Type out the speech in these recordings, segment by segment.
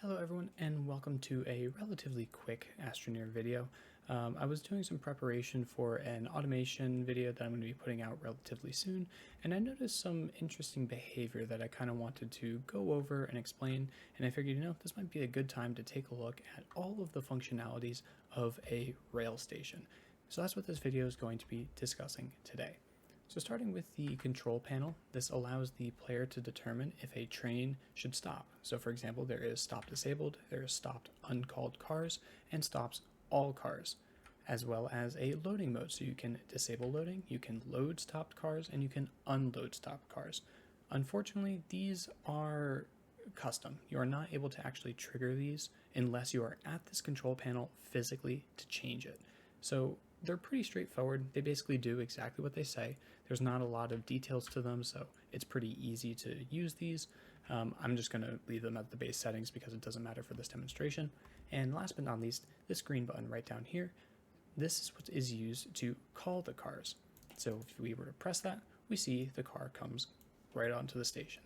Hello everyone and welcome to a relatively quick Astroneer video. I was doing some preparation for an automation video that I'm going to be putting out relatively soon, and I noticed some interesting behavior that I kind of wanted to go over and explain, and I figured, this might be a good time to take a look at all of the functionalities of a rail station. So that's what this video is going to be discussing today. So starting with the control panel, this allows the player to determine if a train should stop. So for example, there is stop disabled, there is stopped uncalled cars, and stops all cars, as well as a loading mode. So you can disable loading, you can load stopped cars, and you can unload stopped cars. Unfortunately, these are custom. You are not able to actually trigger these unless you are at this control panel physically to change it. So they're pretty straightforward. They basically do exactly what they say. There's not a lot of details to them, so it's pretty easy to use these. I'm just going to leave them at the base settings because it doesn't matter for this demonstration. And last but not least, this green button right down here, this is what is used to call the cars. So if we were to press that, we see the car comes right onto the station.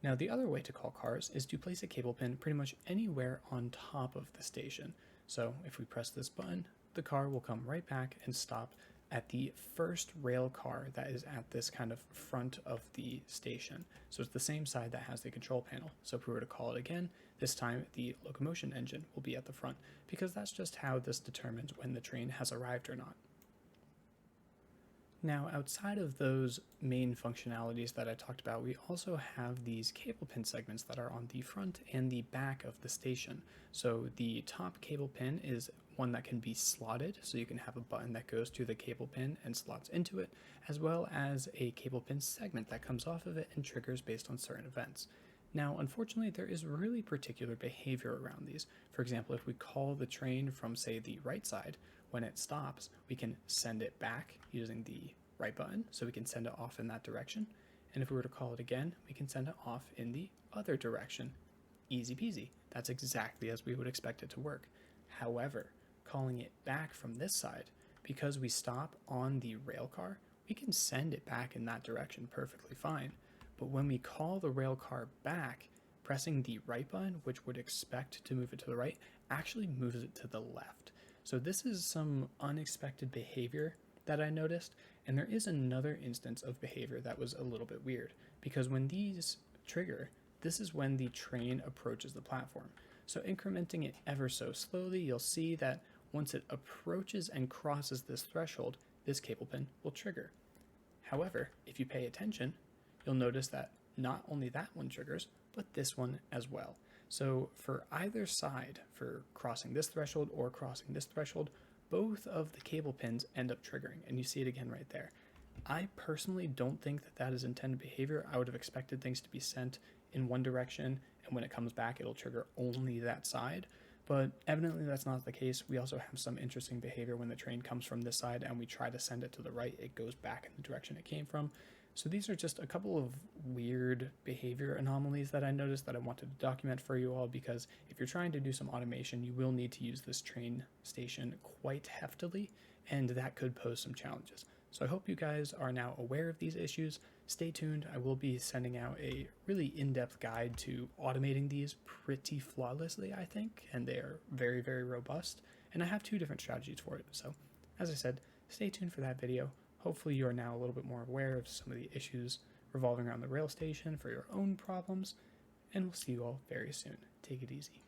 Now the other way to call cars is to place a cable pin pretty much anywhere on top of the station. So if we press this button, the car will come right back and stop at the first rail car that is at this kind of front of the station. So it's the same side that has the control panel. So if we were to call it again, this time the locomotion engine will be at the front, because that's just how this determines when the train has arrived or not. Now, outside of those main functionalities that I talked about, we also have these cable pin segments that are on the front and the back of the station. So the top cable pin is one that can be slotted, so you can have a button that goes to the cable pin and slots into it, as well as a cable pin segment that comes off of it and triggers based on certain events. Now, unfortunately, there is really particular behavior around these. For example, if we call the train from, say, the right side, when it stops, we can send it back using the right button, so we can send it off in that direction. And if we were to call it again, we can send it off in the other direction. Easy peasy. That's exactly as we would expect it to work. However, calling it back from this side, because we stop on the rail car, we can send it back in that direction perfectly fine. But when we call the rail car back, pressing the right button, which would expect to move it to the right, actually moves it to the left. So this is some unexpected behavior that I noticed, and there is another instance of behavior that was a little bit weird, because when these trigger, this is when the train approaches the platform. So incrementing it ever so slowly, you'll see that once it approaches and crosses this threshold, this cable pin will trigger. However, if you pay attention, you'll notice that not only that one triggers, but this one as well. So for either side, for crossing this threshold or crossing this threshold, both of the cable pins end up triggering, and you see it again right there. I personally don't think that that is intended behavior. I would have expected things to be sent in one direction, and when it comes back, it'll trigger only that side. But evidently that's not the case. We also have some interesting behavior when the train comes from this side and we try to send it to the right, it goes back in the direction it came from. So these are just a couple of weird behavior anomalies that I noticed that I wanted to document for you all, because if you're trying to do some automation, you will need to use this train station quite heftily, and that could pose some challenges. So I hope you guys are now aware of these issues. Stay tuned. I will be sending out a really in-depth guide to automating these pretty flawlessly, I think, and they are very, very robust. And I have two different strategies for it. So as I said, stay tuned for that video. Hopefully you are now a little bit more aware of some of the issues revolving around the rail station for your own problems, and we'll see you all very soon. Take it easy.